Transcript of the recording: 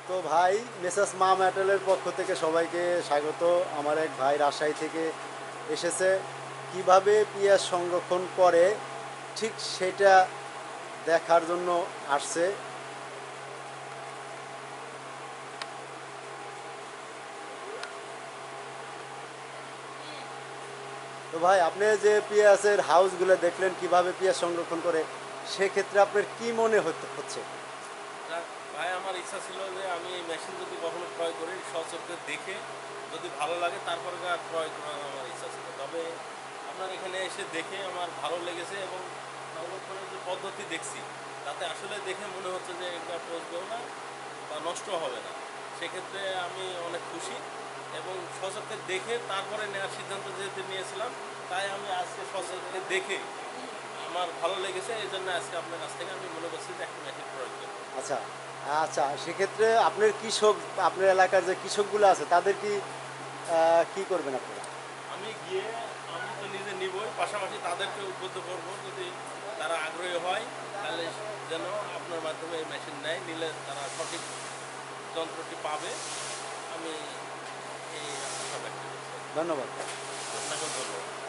তো ভাই, মেসার্স মা মেটালের পক্ষ থেকে সবাইকে স্বাগত। আমার এক ভাই রাজশাহী থেকে এসেছে, কিভাবে পেঁয়াজ সংরক্ষণ করে ঠিক সেটা দেখার জন্য আসছে। তো ভাই, আপনি যে পেঁয়াজের হাউসগুলো দেখলেন কিভাবে পেঁয়াজ সংরক্ষণ করে, সেক্ষেত্রে আপনার কি মনে হচ্ছে? যাক, ভাই আমার ইচ্ছা ছিল যে আমি এই মেশিন যদি কখনো ক্রয় করি সচক্ষে দেখে যদি ভালো লাগে তারপরে ক্রয় করার আমার ইচ্ছা ছিল। তবে আপনার এখানে এসে দেখে আমার ভালো লেগেছে এবং সংরক্ষণের যে পদ্ধতি দেখছি তাতে আসলে দেখে মনে হচ্ছে যে এটা পচবেও না বা নষ্ট হবে না। সেক্ষেত্রে আমি অনেক খুশি এবং সচক্ষে দেখে তারপরে নেওয়ার সিদ্ধান্ত যেহেতু নিয়েছিলাম, তাই আমি আজকে সচক্ষে দেখে আমার ভালো লেগেছে। এই জন্য আজকে আপনার কাছ থেকে আমি মনে করছি যে একটা মেশিন ক্রয় করব। আচ্ছা, আচ্ছা, সেক্ষেত্রে আপনার কৃষক, আপনার এলাকার যে কৃষকগুলো আছে তাদের কি করবেন আপনারা? আমি গিয়ে আমি তো নিজে নিবই, পাশাপাশি তাদেরকে উদ্বুদ্ধ করব যদি তারা আগ্রহী হয় তাহলে যেন আপনার মাধ্যমে এই মেশিন নেয়, নিলে তারা সঠিক যন্ত্রটি পাবে। আমি এই আশা ব্যক্ত করছি। ধন্যবাদ। আপনাকেও ধন্যবাদ।